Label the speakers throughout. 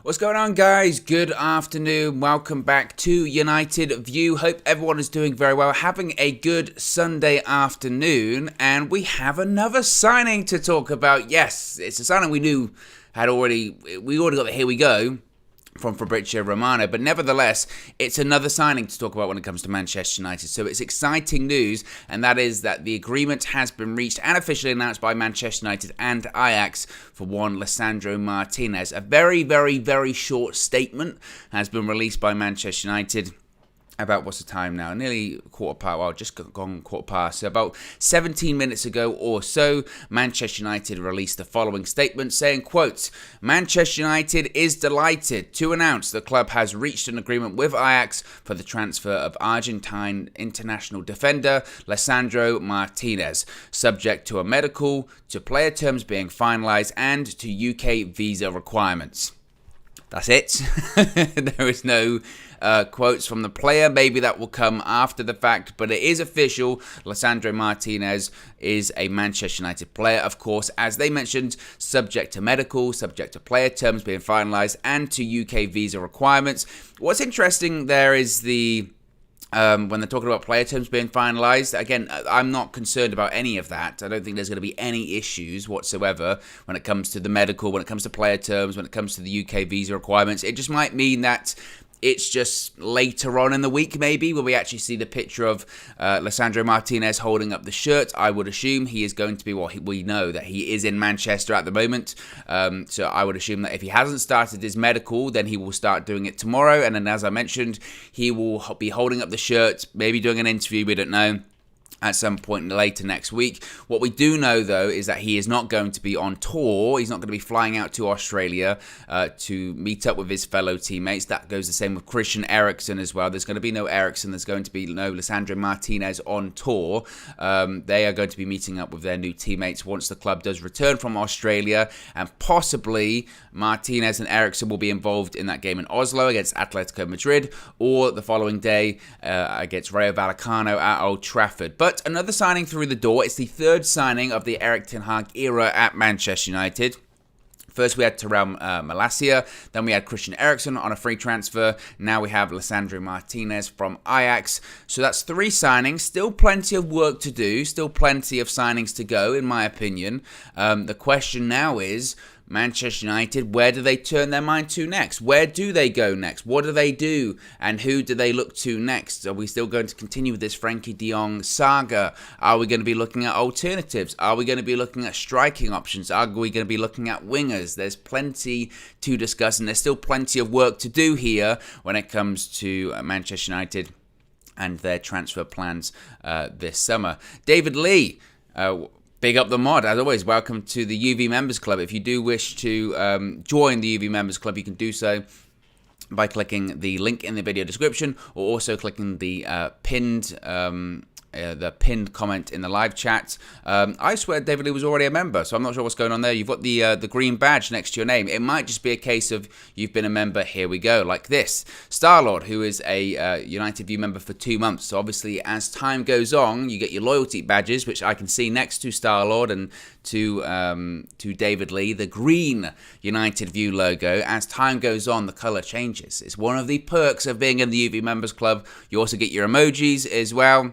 Speaker 1: What's going on, guys? Good afternoon. Welcome back to United View. Hope everyone is doing very well, having a good Sunday afternoon, and we have another signing to talk about. Yes, it's a signing we knew we already got the here we go from Fabrizio Romano, but nevertheless, it's another signing to talk about when it comes to Manchester United. So it's exciting news, and that is that the agreement has been reached and officially announced by Manchester United and Ajax for one Lisandro Martinez. A very, very, very short statement has been released by Manchester United about, what's the time now? Nearly quarter past, well, just gone quarter past. So about 17 minutes ago or so, Manchester United released the following statement saying, quote, Manchester United is delighted to announce the club has reached an agreement with Ajax for the transfer of Argentine international defender Lisandro Martinez, subject to a medical, to player terms being finalised, and to UK visa requirements. That's it. There is no quotes from the player. Maybe that will come after the fact, but it is official. Lisandro Martinez is a Manchester United player, of course, as they mentioned, subject to medical, subject to player terms being finalised, and to UK visa requirements. What's interesting there is when they're talking about player terms being finalised, again, I'm not concerned about any of that. I don't think there's going to be any issues whatsoever when it comes to the medical, when it comes to player terms, when it comes to the UK visa requirements. It just might mean that it's just later on in the week, maybe, where we actually see the picture of Lisandro Martinez holding up the shirt. I would assume he is going to be, we know that he is in Manchester at the moment. So I would assume that if he hasn't started his medical, then he will start doing it tomorrow. And then, as I mentioned, he will be holding up the shirt, maybe doing an interview, we don't know, at some point later next week. What we do know, though, is that he is not going to be on tour. He's not going to be flying out to Australia to meet up with his fellow teammates. That goes the same with Christian Eriksen as well. There's going to be no Eriksen. There's going to be no Lisandro Martinez on tour. They are going to be meeting up with their new teammates once the club does return from Australia, and possibly Martinez and Eriksen will be involved in that game in Oslo against Atletico Madrid, or the following day against Rayo Vallecano at Old Trafford. But another signing through the door. It's the third signing of the Erik ten Hag era at Manchester United. First, we had Terrell Malacia. Then we had Christian Eriksen on a free transfer. Now we have Lisandro Martinez from Ajax. So that's three signings. Still plenty of work to do. Still plenty of signings to go, in my opinion. The question now is, Manchester United, where do they turn their mind to next? Where do they go next? What do they do? And who do they look to next? Are we still going to continue with this Frankie de Jong saga? Are we going to be looking at alternatives? Are we going to be looking at striking options? Are we going to be looking at wingers? There's plenty to discuss, and there's still plenty of work to do here when it comes to Manchester United and their transfer plans this summer. David Lee, big up the mod, as always. Welcome to the UV Members Club. If you do wish to join the UV Members Club, you can do so by clicking the link in the video description, or also clicking the pinned comment in the live chat. I swear David Lee was already a member, so I'm not sure what's going on there. You've got the green badge next to your name. It might just be a case of you've been a member, here we go, like this. Starlord, who is a United View member for 2 months. So obviously, as time goes on, you get your loyalty badges, which I can see next to Starlord and to David Lee, the green United View logo. As time goes on, the colour changes. It's one of the perks of being in the UV Members Club. You also get your emojis as well.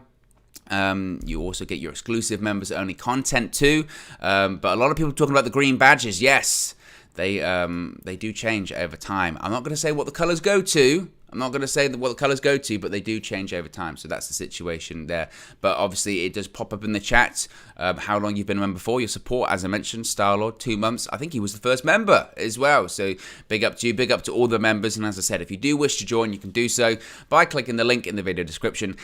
Speaker 1: You also get your exclusive members-only content too. But a lot of people talking about the green badges. Yes, they do change over time. I'm not going to say what the colours go to. I'm not going to say what the colours go to, but they do change over time. So that's the situation there. But obviously, it does pop up in the chat how long you've been a member for. Your support, as I mentioned, Starlord, 2 months. I think he was the first member as well. So big up to you. Big up to all the members. And as I said, if you do wish to join, you can do so by clicking the link in the video description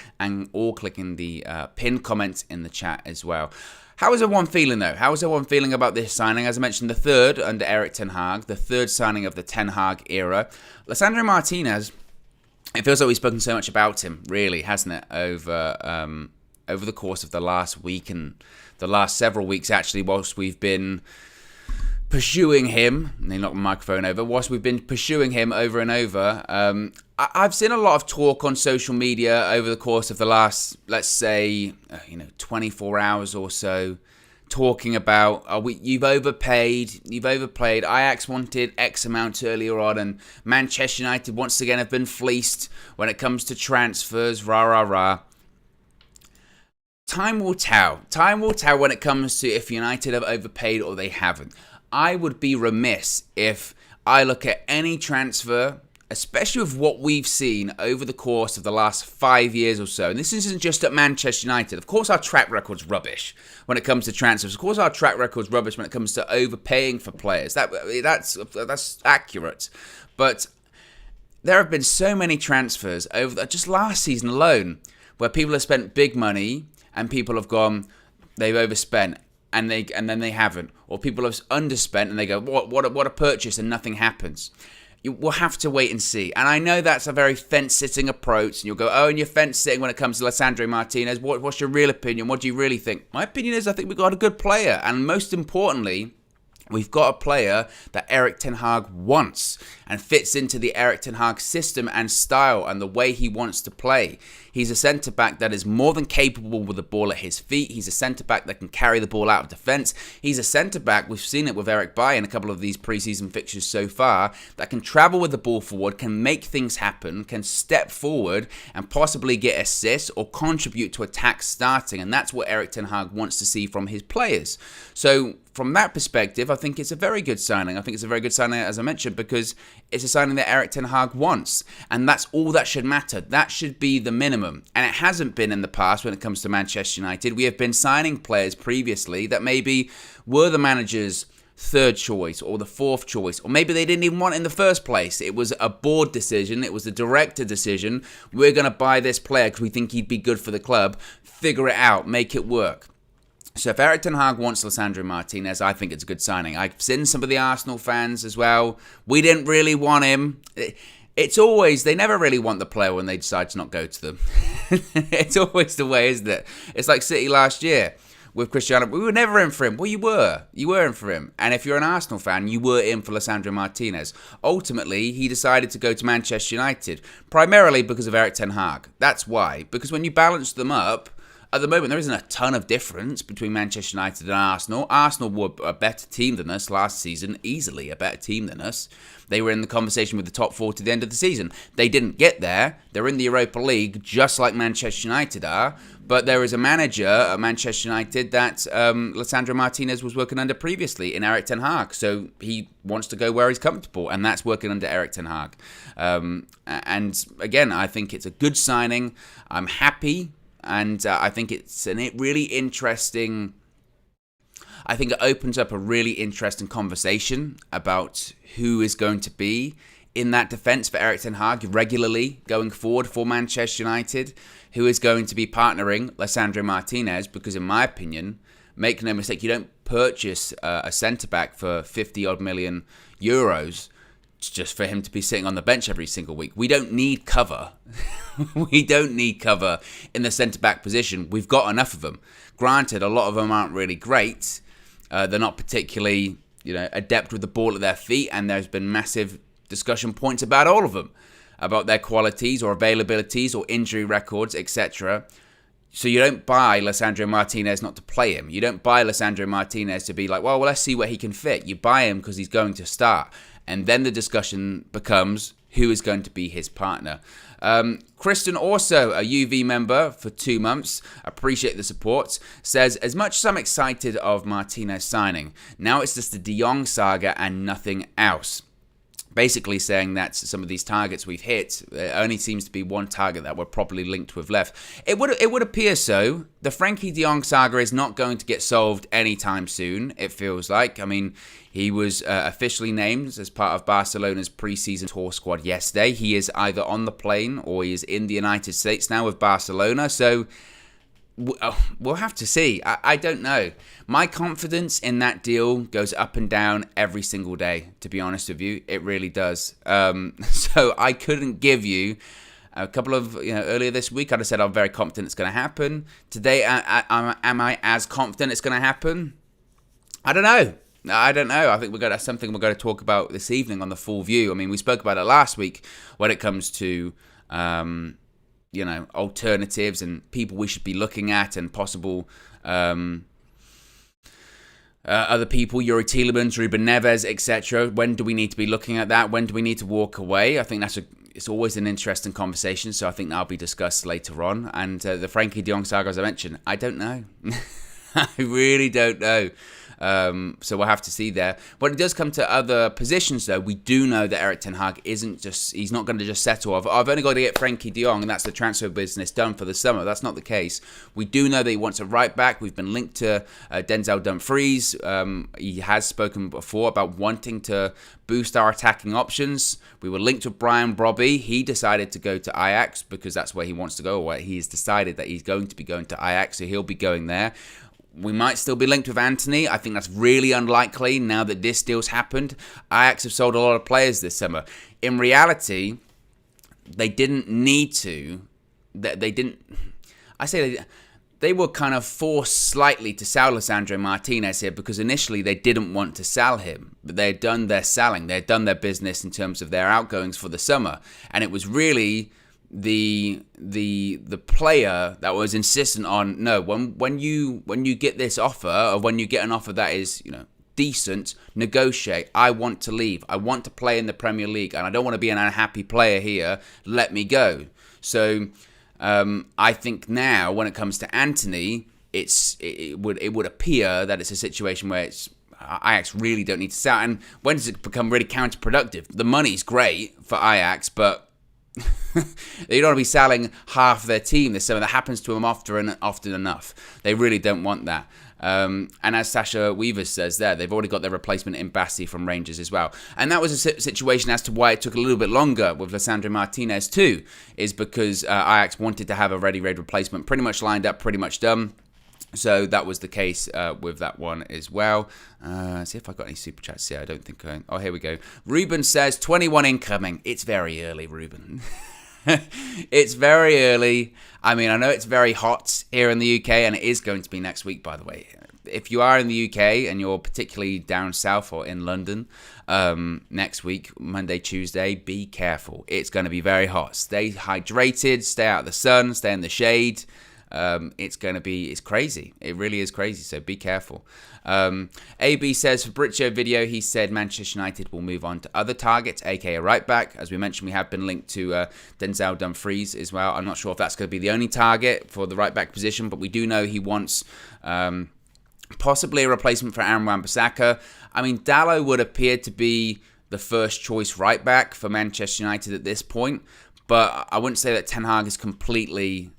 Speaker 1: or clicking the pinned comment in the chat as well. How is everyone feeling, though? How is everyone feeling about this signing? As I mentioned, the third under Erik ten Hag, the third signing of the Ten Hag era. Lisandro Martinez, it feels like we've spoken so much about him, really, hasn't it, over the course of the last week and the last several weeks, actually, whilst we've been pursuing him. They knocked the microphone over. Whilst we've been pursuing him over and over, I've seen a lot of talk on social media over the course of the last, let's say, 24 hours or so, talking about you've overpaid. Ajax wanted X amount earlier on, and Manchester United once again have been fleeced when it comes to transfers. Rah rah rah. Time will tell. Time will tell when it comes to if United have overpaid or they haven't. I would be remiss if I look at any transfer, especially with what we've seen over the course of the last 5 years or so. And this isn't just at Manchester United. Of course, our track record's rubbish when it comes to transfers. Of course, our track record's rubbish when it comes to overpaying for players. That's accurate. But there have been so many transfers over just last season alone where people have spent big money and people have gone, they've overspent. And then they haven't. Or people have underspent and they go, what a purchase, and nothing happens. We'll have to wait and see. And I know that's a very fence-sitting approach. And you'll go, oh, and you're fence-sitting when it comes to Lisandro Martinez. What's your real opinion? What do you really think? My opinion is I think we've got a good player. And most importantly, we've got a player that Erik ten Hag wants and fits into the Erik ten Hag system and style and the way he wants to play. He's a centre-back that is more than capable with the ball at his feet. He's a centre-back that can carry the ball out of defence. He's a centre-back, we've seen it with Eric Bailly in a couple of these pre-season fixtures so far, that can travel with the ball forward, can make things happen, can step forward and possibly get assists or contribute to attack starting. And that's what Erik ten Hag wants to see from his players. So from that perspective, I think it's a very good signing. I think it's a very good signing, as I mentioned, because it's a signing that Erik ten Hag wants. And that's all that should matter. That should be the minimum. And it hasn't been in the past when it comes to Manchester United. We have been signing players previously that maybe were the manager's third choice or the fourth choice, or maybe they didn't even want it in the first place. It was a board decision. It was a director decision. We're going to buy this player because we think he'd be good for the club. Figure it out. Make it work. So if Erik ten Hag wants Lisandro Martinez, I think it's a good signing. I've seen some of the Arsenal fans as well. We didn't really want him. It's always, they never really want the player when they decide to not go to them. It's always the way, isn't it? It's like City last year with Cristiano. We were never in for him. Well, you were. You were in for him. And if you're an Arsenal fan, you were in for Lisandro Martinez. Ultimately, he decided to go to Manchester United, primarily because of Erik ten Hag. That's why. Because when you balance them up, at the moment, there isn't a ton of difference between Manchester United and Arsenal. Arsenal were a better team than us last season, easily a better team than us. They were in the conversation with the top four to the end of the season. They didn't get there. They're in the Europa League, just like Manchester United are. But there is a manager at Manchester United that Lisandro Martinez was working under previously in Erik ten Hag. So he wants to go where he's comfortable, and that's working under Erik ten Hag. And again, I think it's a good signing. I'm happy. And I think it's a really interesting. I think it opens up a really interesting conversation about who is going to be in that defence for Erik ten Hag regularly going forward for Manchester United, who is going to be partnering Lisandro Martinez, because in my opinion, make no mistake, you don't purchase a centre-back for 50-odd million euros just for him to be sitting on the bench every single week. We don't need cover. We don't need cover in the centre-back position. We've got enough of them. Granted, a lot of them aren't really great. They're not particularly, adept with the ball at their feet, and there's been massive discussion points about all of them, about their qualities or availabilities or injury records, etc. So you don't buy Lisandro Martinez not to play him. You don't buy Lisandro Martinez to be like, well, let's see where he can fit. You buy him because he's going to start. And then the discussion becomes who is going to be his partner. Kristen, also a UV member for 2 months, appreciate the support, says, as much as I'm excited of Martinez signing, now it's just the De Jong saga and nothing else. Basically saying that some of these targets we've hit, there only seems to be one target that we're properly linked with left. It would appear so. The Frankie de Jong saga is not going to get solved anytime soon, it feels like. I mean, he was officially named as part of Barcelona's pre-season tour squad yesterday. He is either on the plane or he is in the United States now with Barcelona. So we'll have to see. I don't know. My confidence in that deal goes up and down every single day, to be honest with you. It really does. So I couldn't give you a couple of, earlier this week, I'd have said I'm very confident it's going to happen. Today, am I as confident it's going to happen? I don't know. I think that's something we're going to talk about this evening on the Full View. I mean, we spoke about it last week when it comes to alternatives and people we should be looking at and possible other people, Yuri Tielemans, Ruben Neves, etc. When do we need to be looking at that? When do we need to walk away? I think it's always an interesting conversation, so I think that'll be discussed later on. And the Frankie de Jong saga, as I mentioned, I don't know. I really don't know. So we'll have to see there. When it does come to other positions, though, we do know that Erik ten Hag he's not going to just settle off, I've only got to get Frankie de Jong and that's the transfer business done for the summer. That's not the case. We do know that he wants a right back. We've been linked to Denzel Dumfries. He has spoken before about wanting to boost our attacking options. We were linked with Brian Brobby. He decided to go to Ajax because that's where he wants to go, or he's decided that he's going to be going to Ajax, so he'll be going there. We might still be linked with Anthony. I think that's really unlikely now that this deal's happened. Ajax have sold a lot of players this summer. In reality, they didn't need to. They didn't. I say they were kind of forced slightly to sell Lisandro Martinez here because initially they didn't want to sell him. But they had done their selling. They had done their business in terms of their outgoings for the summer. And it was really the player that was insistent on, no, when you get this offer, or when you get an offer that is, decent, negotiate. I want to leave. I want to play in the Premier League and I don't want to be an unhappy player here. Let me go. So I think now when it comes to Anthony, it would appear that it's a situation where Ajax really don't need to sell. And when does it become really counterproductive? The money's great for Ajax, but they don't want to be selling half their team this summer. That happens to them often enough. They really don't want that. And as Sasha Weaver says there, they've already got their replacement in Bassi from Rangers as well. And that was a situation as to why it took a little bit longer with Lisandro Martinez too, is because Ajax wanted to have a ready-made replacement pretty much lined up, pretty much done. So that was the case with that one as well. See if I got any super chats here. I don't think oh, here we go. Ruben says 21 incoming. It's very early, Ruben. It's very early. I mean, I know it's very hot here in the UK, and it is going to be next week, by the way. If you are in the UK and you're particularly down south or in London next week, Monday, Tuesday, be careful. It's going to be very hot. Stay hydrated, stay out of the sun, stay in the shade. It's crazy. It really is crazy, so be careful. AB says, Fabrizio video, he said Manchester United will move on to other targets, aka right back. As we mentioned, we have been linked to Denzel Dumfries as well. I'm not sure if that's going to be the only target for the right back position, but we do know he wants possibly a replacement for Aaron Wan-Bissaka. I mean, Dalot would appear to be the first choice right back for Manchester United at this point, but I wouldn't say that Ten Hag is completely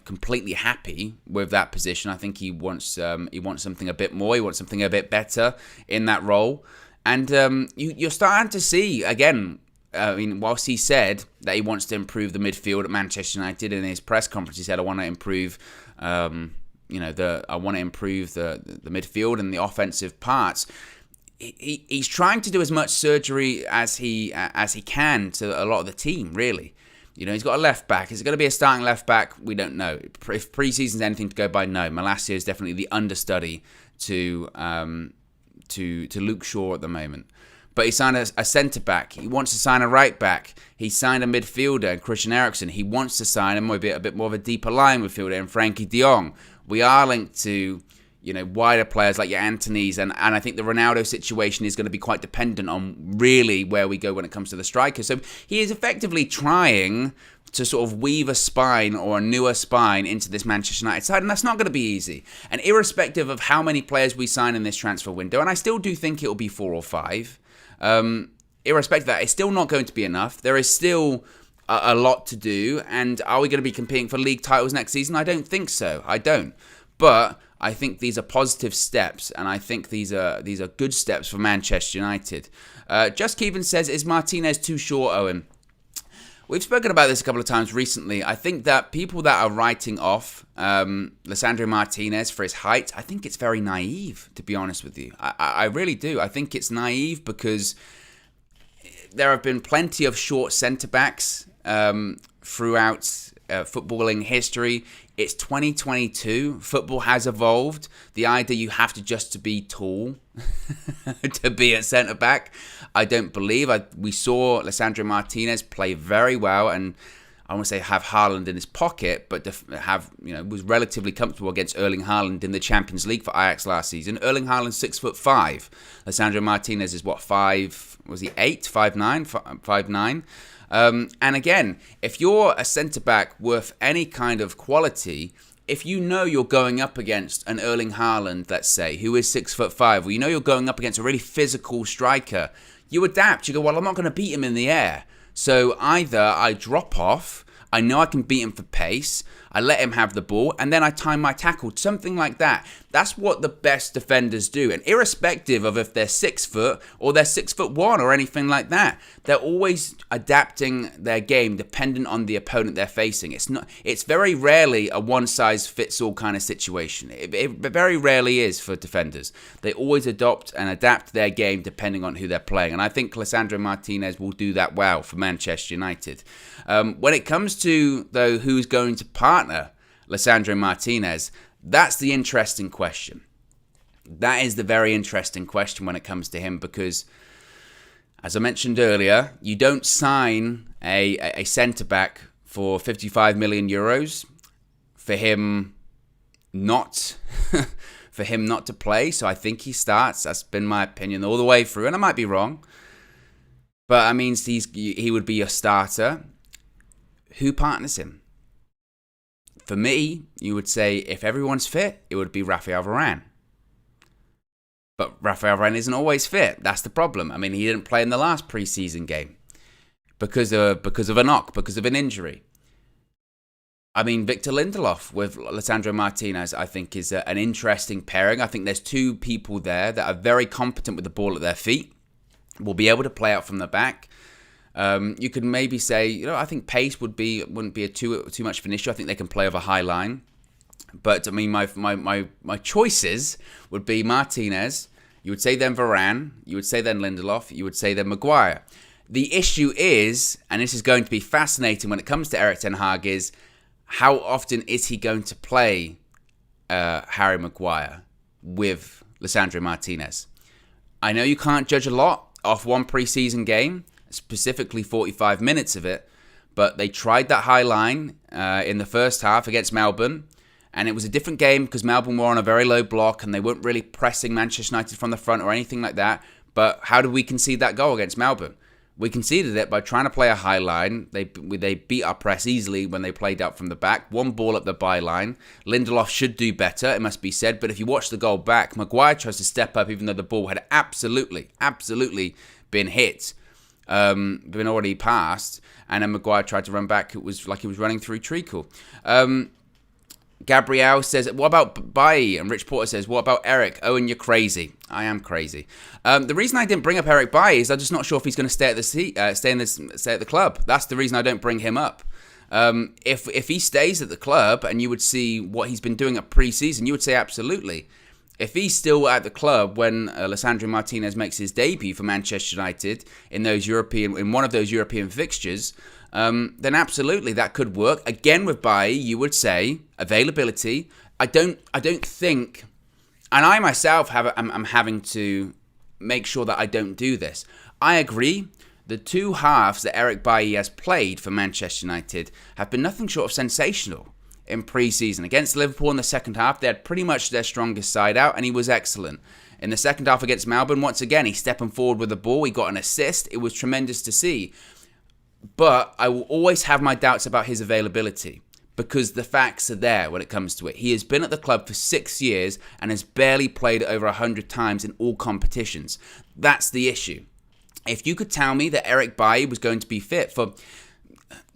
Speaker 1: completely happy with that position. I think he wants something a bit more. He wants something a bit better in that role. And you're starting to see, again, whilst he said that he wants to improve the midfield at Manchester United, in his press conference he said, I want to improve the midfield and the offensive parts. He's trying to do as much surgery as he can to a lot of the team, really. He's got a left back. Is it going to be a starting left back? We don't know. If pre-season's anything to go by, no. Malacia is definitely the understudy to Luke Shaw at the moment. But he signed a centre back. He wants to sign a right back. He signed a midfielder, Christian Eriksen. He wants to sign a bit more of a deeper line midfielder in Frankie de Jong. We are linked to wider players like your Anthony's, and I think the Ronaldo situation is going to be quite dependent on really where we go when it comes to the strikers. So he is effectively trying to sort of weave a spine or a newer spine into this Manchester United side, and that's not going to be easy. And irrespective of how many players we sign in this transfer window, and I still do think it will be 4 or 5, irrespective of that, it's still not going to be enough. There is still a lot to do, and are we going to be competing for league titles next season? I don't think so. I don't. But I think these are positive steps, and I think these are good steps for Manchester United. Just Kevin says, is Martinez too short, Owen? We've spoken about this a couple of times recently. I think that people that are writing off Lisandro Martinez for his height, I think it's very naive, to be honest with you. I really do. I think it's naive because there have been plenty of short centre-backs throughout footballing history. It's 2022. Football has evolved. The idea you have to be tall to be a centre-back, I don't believe. We saw Lisandro Martinez play very well, and I want to say have Haaland in his pocket, but was relatively comfortable against Erling Haaland in the Champions League for Ajax last season. Erling Haaland's 6'5". Lisandro Martinez is what, 5? Was he 8? 5'9"? 5'9". And again, if you're a centre back worth any kind of quality, if you know you're going up against an Erling Haaland, let's say, who is 6'5", or you know you're going up against a really physical striker, you adapt. You go, well, I'm not going to beat him in the air. So either I drop off, I know I can beat him for pace, I let him have the ball, and then I time my tackle, something like that. That's what the best defenders do. And irrespective of if they're 6 foot or they're 6'1" or anything like that, they're always adapting their game dependent on the opponent they're facing. It's very rarely a one-size-fits-all kind of situation. It very rarely is for defenders. They always adopt and adapt their game depending on who they're playing. And I think Lisandro Martinez will do that well for Manchester United. When it comes to, though, who's going to partner Lisandro Martinez, that's the interesting question. That is the very interesting question when it comes to him because, as I mentioned earlier, you don't sign a centre-back for 55 million euros for him not to play. So I think he starts. That's been my opinion all the way through, and I might be wrong. But that means he would be a starter. Who partners him? For me, you would say if everyone's fit, it would be Raphael Varane. But Raphael Varane isn't always fit. That's the problem. I mean, he didn't play in the last preseason game because of a knock, because of an injury. I mean, Victor Lindelof with Lisandro Martinez, I think, is an interesting pairing. I think there's two people there that are very competent with the ball at their feet, will be able to play out from the back. You could maybe say, I think pace wouldn't be too much of an issue. I think they can play over a high line. But I mean, my choices would be Martinez. You would say then Varane. You would say then Lindelof. You would say then Maguire. The issue is, and this is going to be fascinating when it comes to Erik ten Hag, is how often is he going to play Harry Maguire with Lisandro Martinez? I know you can't judge a lot off one preseason game, specifically 45 minutes of it, but they tried that high line in the first half against Melbourne, and it was a different game because Melbourne were on a very low block and they weren't really pressing Manchester United from the front or anything like that. But how did we concede that goal against Melbourne? We conceded it by trying to play a high line. They beat our press easily when they played out from the back. One ball up the byline. Lindelof should do better, it must be said. But if you watch the goal back, Maguire tries to step up even though the ball had absolutely been hit. Been already passed, and then Maguire tried to run back. It was like he was running through treacle. Gabriel says, what about Bailly? And Rich Porter says, what about Eric? Owen, you're crazy. I am crazy. The reason I didn't bring up Eric Bailly is I'm just not sure if he's going to stay at the club. That's the reason I don't bring him up. If he stays at the club and you would see what he's been doing at pre-season, you would say absolutely. If he's still at the club when Lisandro Martinez makes his debut for Manchester United in one of those European fixtures, then absolutely that could work. Again with Bailly, you would say availability. I don't think, and I myself I'm having to make sure that I don't do this. I agree. The two halves that Eric Bailly has played for Manchester United have been nothing short of sensational. In pre-season against Liverpool in the second half, they had pretty much their strongest side out, and he was excellent. In the second half against Melbourne, once again, he's stepping forward with the ball. He got an assist. It was tremendous to see. But I will always have my doubts about his availability because the facts are there when it comes to it. He has been at the club for 6 years and has barely played over 100 times in all competitions. That's the issue. If you could tell me that Eric Bailly was going to be fit for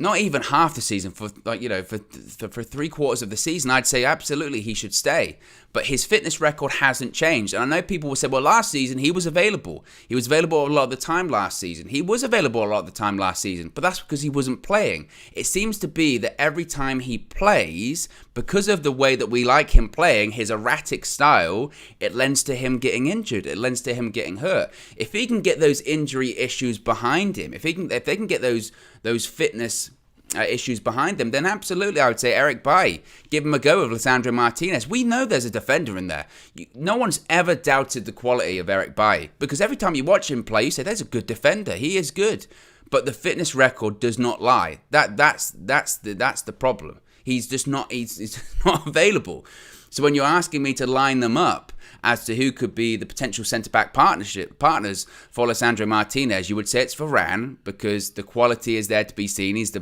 Speaker 1: not even half the season, for 3/4 of the season, I'd say absolutely he should stay. But his fitness record hasn't changed. And I know people will say, well, last season he was available. He was available a lot of the time last season. He was available a lot of the time last season, but that's because he wasn't playing. It seems to be that every time he plays, because of the way that we like him playing, his erratic style, it lends to him getting injured. It lends to him getting hurt. If he can get those injury issues behind him, if they can get those fitness issues behind them, then absolutely I would say Eric Bailly. Give him a go with Lisandro Martinez. We know there's a defender in there. No one's ever doubted the quality of Eric Bailly because every time you watch him play, you say there's a good defender. He is good. But the fitness record does not lie. That's the problem. He's just not he's not available. So when you're asking me to line them up as to who could be the potential centre-back partners for Lisandro Martinez, you would say it's Varane, because the quality is there to be seen. He's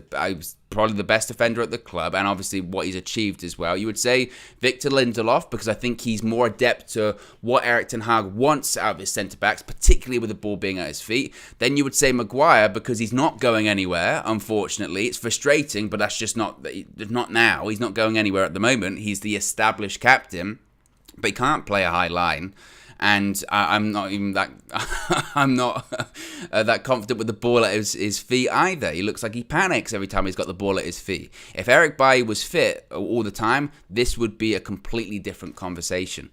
Speaker 1: probably the best defender at the club, and obviously what he's achieved as well. You would say Victor Lindelof, because I think he's more adept to what Erik ten Hag wants out of his centre-backs, particularly with the ball being at his feet. Then you would say Maguire, because he's not going anywhere, unfortunately. It's frustrating, but that's just not now. He's not going anywhere at the moment. He's the established captain, but he can't play a high line. And I'm not even that that confident with the ball at his feet either. He looks like he panics every time he's got the ball at his feet. If Eric Bailly was fit all the time, this would be a completely different conversation.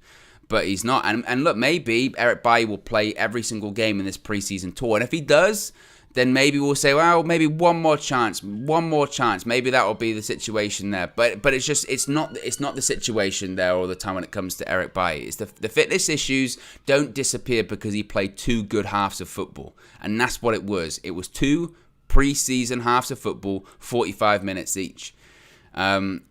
Speaker 1: But he's not. And look, maybe Eric Bailly will play every single game in this preseason tour. And if he does, then maybe we'll say, well, maybe one more chance. Maybe that will be the situation there. But it's not the situation there all the time when it comes to Eric Bailly. It's the fitness issues don't disappear because he played 2 good halves of football, and that's what it was. It was 2 pre-season halves of football, 45 minutes each, and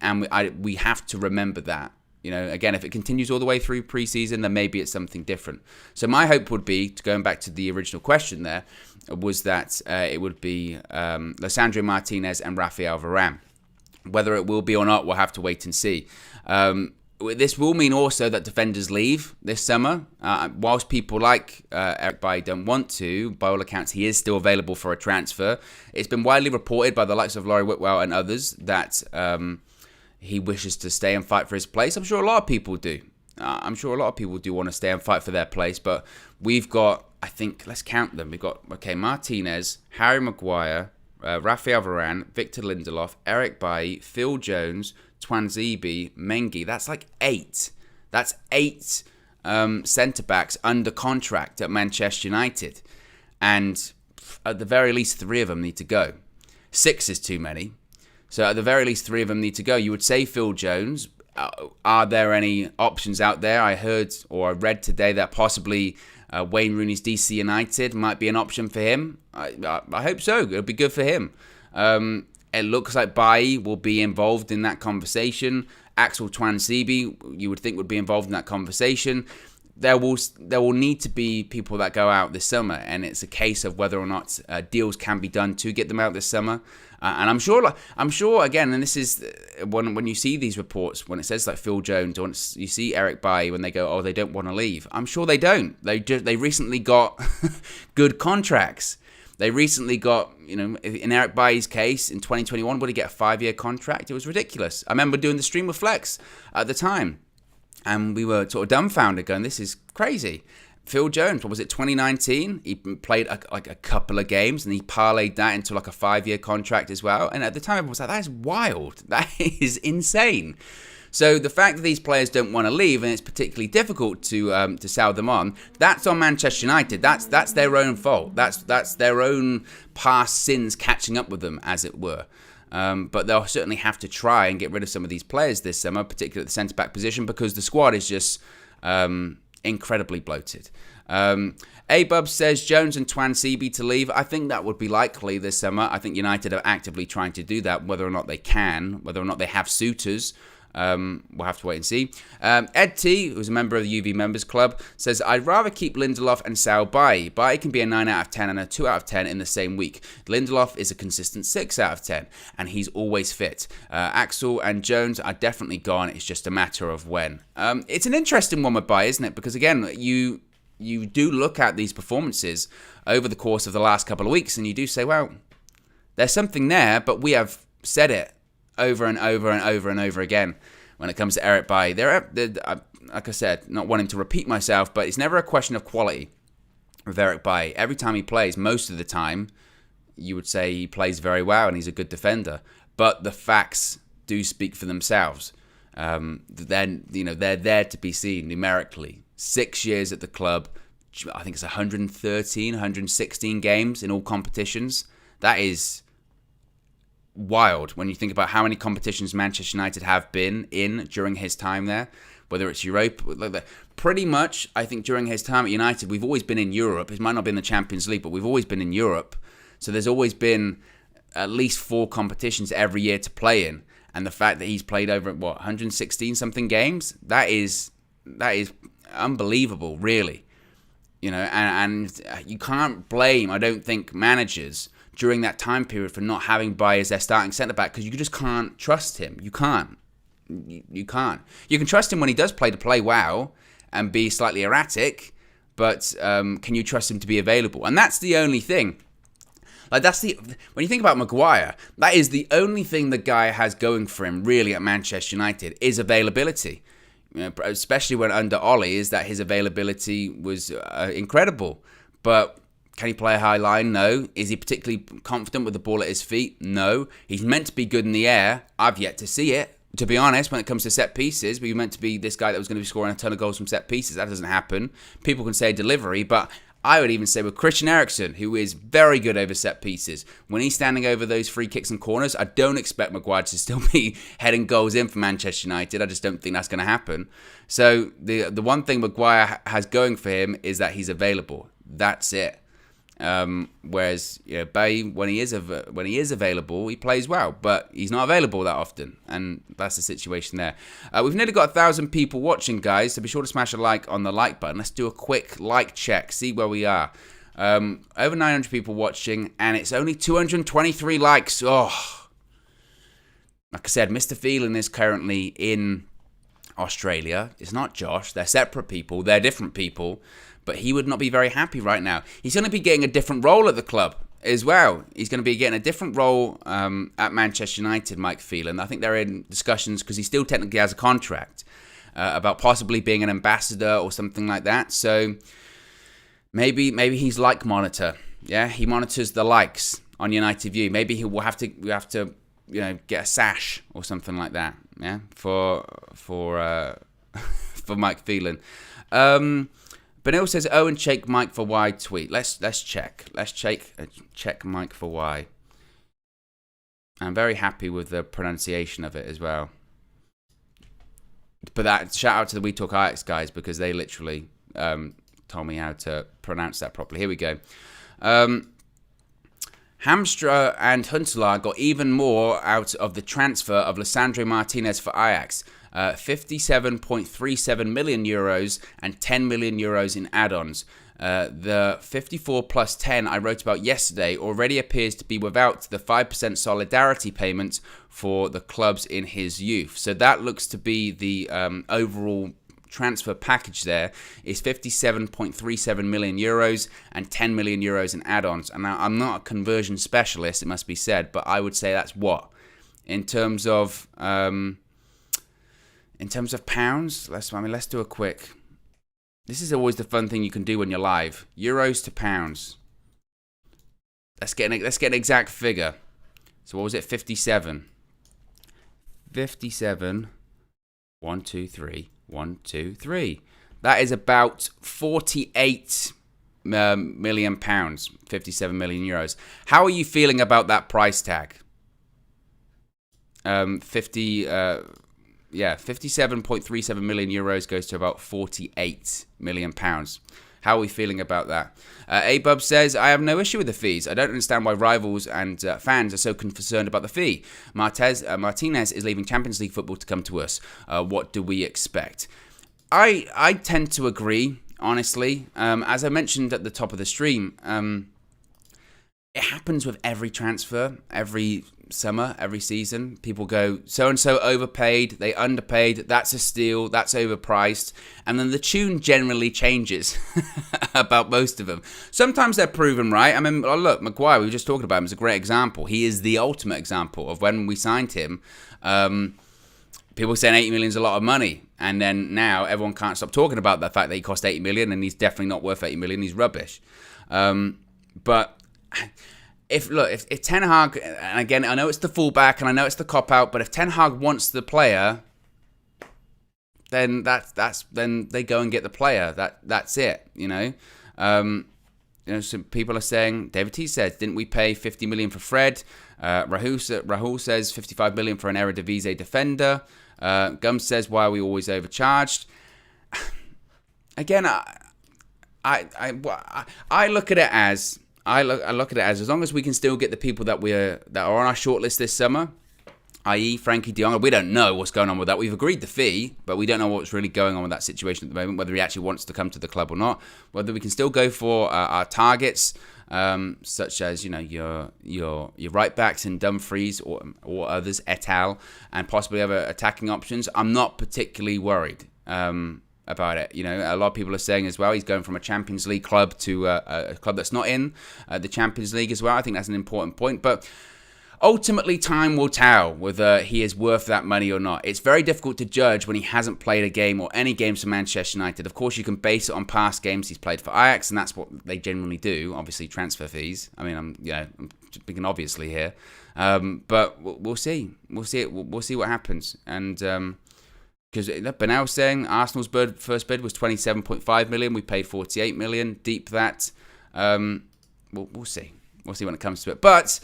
Speaker 1: we have to remember that. You know, again, if it continues all the way through pre-season, then maybe it's something different. So my hope would be, going back to the original question there, was that it would be Lisandro Martinez and Rafael Varane. Whether it will be or not, we'll have to wait and see. This will mean also that defenders leave this summer. Whilst people like Eric Bailly don't want to, by all accounts, he is still available for a transfer. It's been widely reported by the likes of Laurie Whitwell and others that he wishes to stay and fight for his place. I'm sure a lot of people do. I'm sure a lot of people do want to stay and fight for their place, but we've got, I think, let's count them. We've got, Martinez, Harry Maguire, Rafael Varane, Victor Lindelof, Eric Bailly, Phil Jones, Twanzebe, Mengi. That's like 8. That's 8 centre-backs under contract at Manchester United. And at the very least, 3 of them need to go. 6 is too many. So at the very least, 3 of them need to go. You would say Phil Jones. Are there any options out there? I heard or I read today that possibly Wayne Rooney's DC United might be an option for him. I hope so. It'll be good for him. It looks like Bailly will be involved in that conversation. Axel Twanzebe, you would think, would be involved in that conversation. There will need to be people that go out this summer, and it's a case of whether or not deals can be done to get them out this summer. And I'm sure again, and this is when you see these reports, when it says like Phil Jones, or you see Eric Bailly, when they go, oh, they don't want to leave. I'm sure they don't. They recently got good contracts. They recently got, in Eric Bailly's case, in 2021, would he get a 5-year contract? It was ridiculous. I remember doing the stream with Flex at the time, and we were sort of dumbfounded, going, this is crazy. Phil Jones, what was it, 2019? He played a couple of games, and he parlayed that into like a 5-year contract as well. And at the time, everyone was like, that is wild. That is insane. So the fact that these players don't want to leave, and it's particularly difficult to sell them on, that's on Manchester United. That's their own fault. That's their own past sins catching up with them, as it were. But they'll certainly have to try and get rid of some of these players this summer, particularly at the centre-back position, because the squad is just incredibly bloated. A-Bub says Jones and Twanzebe to leave. I think that would be likely this summer. I think United are actively trying to do that. Whether or not they can, whether or not they have suitors, we'll have to wait and see. Ed T, who's a member of the UV Members Club, says, I'd rather keep Lindelof and sell Bailly. Bailly can be a 9 out of 10 and a 2 out of 10 in the same week. Lindelof is a consistent 6 out of 10, and he's always fit. Axel and Jones are definitely gone. It's just a matter of when. It's an interesting one with Bailly, isn't it? Because again, you do look at these performances over the course of the last couple of weeks, and you do say, well, there's something there, but we have said it over and over and over and over again when it comes to Eric Bailly. Like I said, not wanting to repeat myself, but it's never a question of quality with Eric Bailly. Every time he plays, most of the time, you would say he plays very well and he's a good defender. But the facts do speak for themselves. Then they're there to be seen numerically. 6 years at the club, I think it's 113, 116 games in all competitions. That is wild when you think about how many competitions Manchester United have been in during his time there, whether it's Europa. Pretty much, I think during his time at United, we've always been in Europe. It might not be in the Champions League, but we've always been in Europe. So there's always been at least 4 competitions every year to play in. And the fact that he's played over, 116 something games, that is unbelievable, really. And you can't blame, I don't think, managers during that time period for not having Bailly as their starting centre-back, because you just can't trust him. You can't. You can't. You can trust him when he does play well and be slightly erratic, but can you trust him to be available? And that's the only thing. When you think about Maguire, that is the only thing the guy has going for him really at Manchester United is availability. Especially when under Ollie, is that his availability was incredible. But can he play a high line? No. Is he particularly confident with the ball at his feet? No. He's meant to be good in the air. I've yet to see it. To be honest, when it comes to set pieces, we were meant to be this guy that was going to be scoring a ton of goals from set pieces. That doesn't happen. People can say delivery, but I would even say with Christian Eriksen, who is very good over set pieces, when he's standing over those free kicks and corners, I don't expect Maguire to still be heading goals in for Manchester United. I just don't think that's going to happen. So the one thing Maguire has going for him is that he's available. That's it. Whereas Bailly, when he is available, he plays well, but he's not available that often, and that's the situation there. We've nearly got 1,000 people watching, guys, so be sure to smash a like on the like button. Let's do a quick like check, see where we are. Over 900 people watching, and it's only 223 likes. Oh, like I said, Mr. Phelan is currently in Australia. It's not Josh. They're separate people. They're different people. But he would not be very happy right now. He's going to be getting a different role at the club as well. He's going to be getting a different role at Manchester United, Mike Phelan. I think they're in discussions, because he still technically has a contract, about possibly being an ambassador or something like that. So maybe he's like monitor. Yeah, he monitors the likes on United View. Maybe we have to get a sash or something like that. Yeah, for Mike Phelan. Benil says, Owen check Mike for Y tweet. Let's check. Let's check Mike for Y. I'm very happy with the pronunciation of it as well. But that shout out to the We Talk Ajax guys, because they literally told me how to pronounce that properly. Here we go. Hamstra and Huntelaar got even more out of the transfer of Lisandro Martinez for Ajax. 57.37 million euros and 10 million euros in add-ons. The 54 plus 10 I wrote about yesterday already appears to be without the 5% solidarity payment for the clubs in his youth. So that looks to be the overall transfer package there is 57.37 million euros and 10 million euros in add-ons. And now, I'm not a conversion specialist, it must be said, but I would say that's what? In terms of pounds, let's do a quick. This is always the fun thing you can do when you're live. Euros to pounds. Let's get an exact figure. So what was it? 57. 57. 1, 2, 3. 1, 2, 3. That is about 48 million pounds. 57 million euros. How are you feeling about that price tag? 57.37 million euros goes to about 48 million pounds. How are we feeling about that? A-Bub says, I have no issue with the fees. I don't understand why rivals and fans are so concerned about the fee. Martinez is leaving Champions League football to come to us. What do we expect? I tend to agree, honestly. As I mentioned at the top of the stream, it happens with every transfer, every summer, every season. People go, so-and-so overpaid, they underpaid, that's a steal, that's overpriced. And then the tune generally changes about most of them. Sometimes they're proven right. I mean, look, Maguire, we were just talking about him, is a great example. He is the ultimate example of when we signed him. People saying 80 million is a lot of money. And then now everyone can't stop talking about the fact that he cost 80 million and he's definitely not worth 80 million. He's rubbish. But if Ten Hag, and again, I know it's the fullback and I know it's the cop-out, but if Ten Hag wants the player, then then they go and get the player. That's it, some people are saying, David T says, didn't we pay 50 million for Fred? Rahul says 55 million for an Eredivisie defender. Gum says, why are we always overcharged? Again, I look at it as, I look at it as long as we can still get the people that are on our shortlist this summer, i.e. Frankie de Jong. We don't know what's going on with that. We've agreed the fee, but we don't know what's really going on with that situation at the moment, whether he actually wants to come to the club or not, whether we can still go for our targets, such as your right backs in Dumfries or others, et al., and possibly other attacking options. I'm not particularly worried about it. A lot of people are saying as well he's going from a Champions League club to a club that's not in the Champions League as well. I think that's an important point, but ultimately time will tell whether he is worth that money or not. It's very difficult to judge when he hasn't played a game or any games for Manchester United. Of course, you can base it on past games he's played for Ajax, and that's what they generally do. Obviously, transfer fees. I mean, I'm speaking obviously here, but we'll see. We'll see what happens. And because Benel saying Arsenal's first bid was 27.5 million, we paid 48 million. Deep that. We'll see. We'll see when it comes to it. But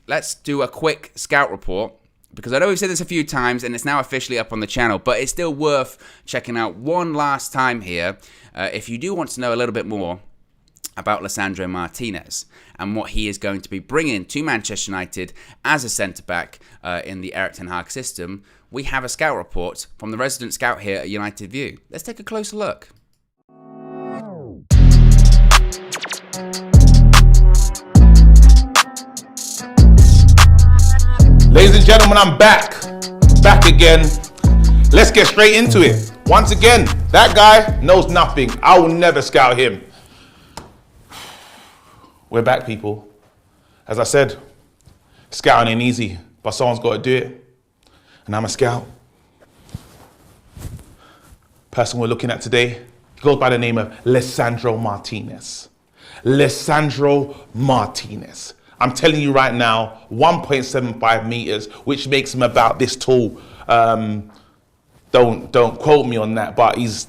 Speaker 1: let's do a quick scout report, because I know we've said this a few times and it's now officially up on the channel, but it's still worth checking out one last time here if you do want to know a little bit more about Lisandro Martinez and what he is going to be bringing to Manchester United as a centre-back in the Erik ten Hag system. We have a scout report from the resident scout here at United View. Let's take a closer look.
Speaker 2: Ladies and gentlemen, I'm back again. Let's get straight into it. Once again, that guy knows nothing. I will never scout him. We're back, people. As I said, scouting ain't easy, but someone's got to do it. And I'm a scout. Person we're looking at today, he goes by the name of Lisandro Martinez. Lisandro Martinez. I'm telling you right now, 1.75 meters, which makes him about this tall. Don't quote me on that, but he's,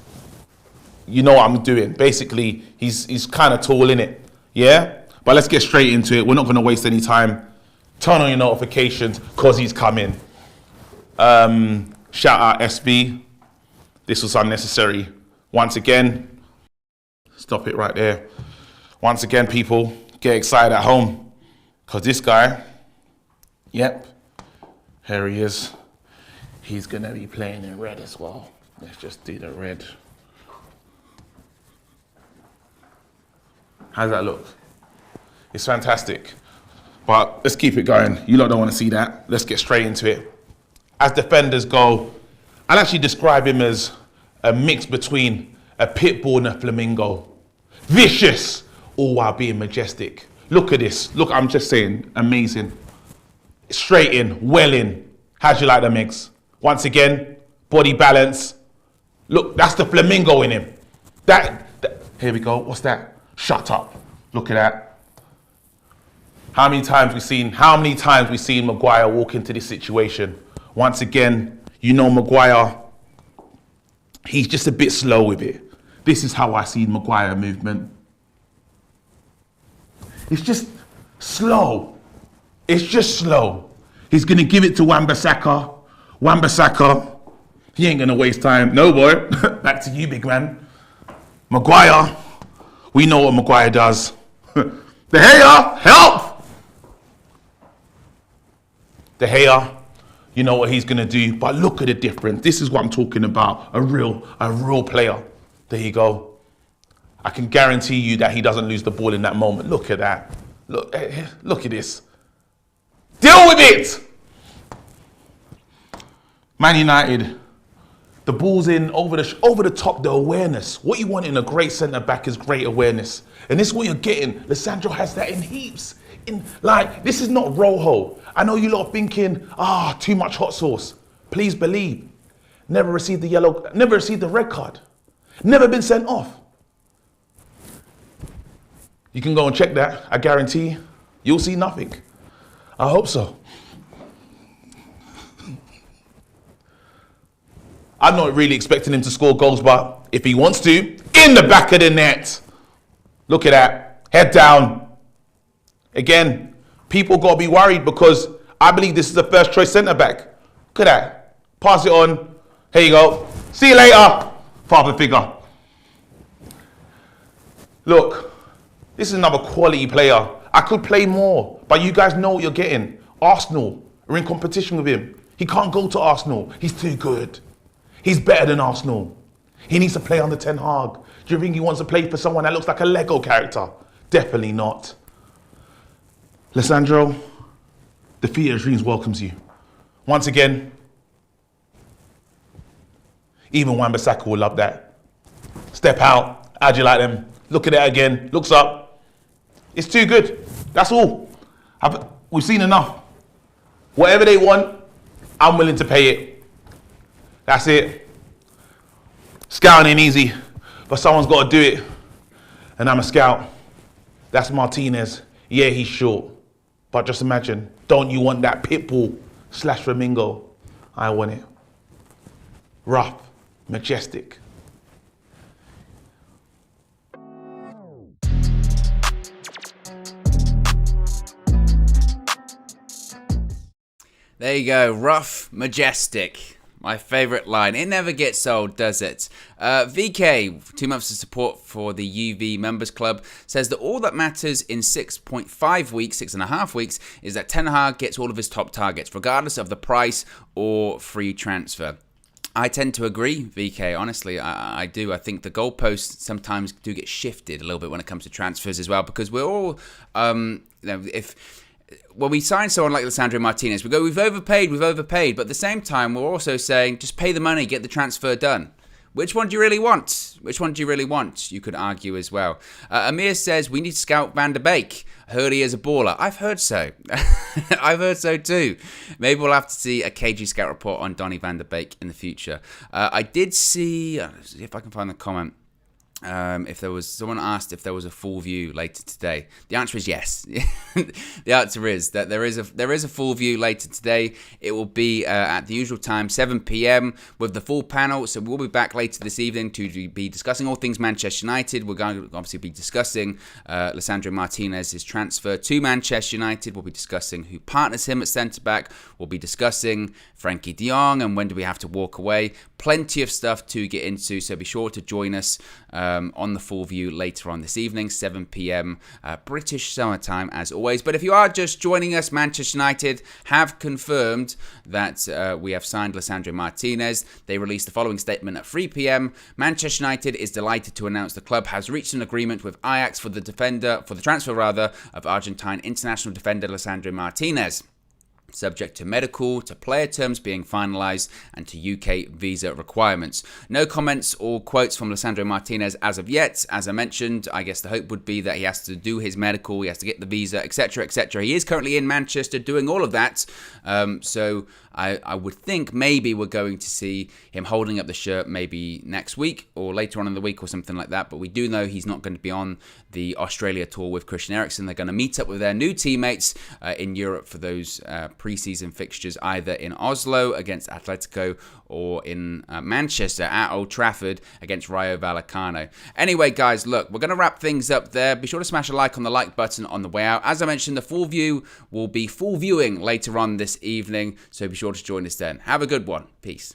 Speaker 2: you know what I'm doing. Basically, he's kind of tall, innit? Yeah? But let's get straight into it. We're not going to waste any time. Turn on your notifications, because he's coming. Shout out SB. This was unnecessary. Once again, stop it right there. Once again, people, get excited at home. Because this guy, yep, here he is. He's going to be playing in red as well. Let's just do the red. How does that look? It's fantastic. But let's keep it going. You lot don't want to see that. Let's get straight into it. As defenders go, I'd actually describe him as a mix between a pit bull and a flamingo. Vicious, all while being majestic. Look at this. Look, I'm just saying, amazing. Straight in, well in. How'd you like the mix? Once again, body balance. Look, that's the flamingo in him. That here we go. What's that? Shut up. Look at that. How many times we seen Maguire walk into this situation? Once again, you know Maguire, he's just a bit slow with it. This is how I see Maguire movement. It's just slow. It's just slow. He's going to give it to Wan-Bissaka. Wan-Bissaka, he ain't going to waste time. No, boy. Back to you, big man. Maguire, we know what Maguire does. De Gea, help! De Gea, you know what he's going to do. But look at the difference. This is what I'm talking about. A real player. There you go. I can guarantee you that he doesn't lose the ball in that moment. Look at that. Look at this. Deal with it! Man United, the ball's in over the top, the awareness. What you want in a great centre-back is great awareness. And this is what you're getting. Lisandro has that in heaps. This is not Rojo. I know you lot are thinking, too much hot sauce. Please believe. Never received the red card. Never been sent off. You can go and check that. I guarantee you'll see nothing. I hope so. I'm not really expecting him to score goals, but if he wants to, in the back of the net. Look at that. Head down. Again, people got to be worried because I believe this is the first choice centre-back. Look at that. Pass it on. Here you go. See you later, father figure. Look, This is another quality player. I could play more, but you guys know what you're getting. Arsenal are in competition with him. He can't go to Arsenal. He's too good. He's better than Arsenal. He needs to play under Ten Hag. Do you think he wants to play for someone that looks like a Lego character? Definitely not. Lissandro, the Theatre of Dreams welcomes you. Once again, even Wan-Bissaka will love that. Step out. How do you like them? Look at it again. Looks up. It's too good. That's all. We've seen enough. Whatever they want, I'm willing to pay it. That's it. Scouting ain't easy, but someone's got to do it. And I'm a scout. That's Martinez. Yeah, he's short. But just imagine, don't you want that pitbull / flamingo? I want it. Rough, majestic.
Speaker 1: There you go, rough, majestic. My favourite line. It never gets old, does it? VK, 2 months of support for the UV Members Club, says that all that matters in 6.5 weeks, 6.5 weeks, is that Ten Hag gets all of his top targets, regardless of the price or free transfer. I tend to agree, VK, honestly, I do. I think the goalposts sometimes do get shifted a little bit when it comes to transfers as well, because we're all, when we sign someone like Lisandro Martinez, we go, we've overpaid, but at the same time, we're also saying, just pay the money, get the transfer done. Which one do you really want? You could argue as well. Amir says, we need to scout Van der Beek. I heard he is a baller. I've heard so. I've heard so too. Maybe we'll have to see a KG scout report on Donny Van der Beek in the future. I did see, if I can find the comment. If there was someone asked if there was a full view later today, the answer is yes. The answer is that there is a full view later today. It will be at the usual time, 7 p.m. with the full panel. So we'll be back later this evening to be discussing all things Manchester United. We're going to obviously be discussing Lisandro Martinez's transfer to Manchester United. We'll be discussing who partners him at centre back. We'll be discussing Frankie de Jong and when do we have to walk away. Plenty of stuff to get into. So be sure to join us on the full view later on this evening, 7 p.m. British summertime as always. But if you are just joining us, Manchester United have confirmed that we have signed Lisandro Martinez. They released the following statement at 3 p.m. Manchester United is delighted to announce the club has reached an agreement with Ajax for the transfer of Argentine international defender Lisandro Martinez, subject to medical, to player terms being finalised, and to UK visa requirements. No comments or quotes from Lisandro Martinez as of yet. As I mentioned, I guess the hope would be that he has to do his medical, he has to get the visa, etc., etc. He is currently in Manchester doing all of that, so I would think maybe we're going to see him holding up the shirt maybe next week or later on in the week or something like that. But we do know he's not going to be on the Australia tour with Christian Eriksen. They're going to meet up with their new teammates in Europe for those pre-season fixtures, either in Oslo against Atletico or in Manchester at Old Trafford against Rayo Vallecano. Anyway, guys, look, we're going to wrap things up there. Be sure to smash a like on the like button on the way out. As I mentioned, the full view will be full viewing later on this evening, so be sure to join us then. Have a good one. Peace.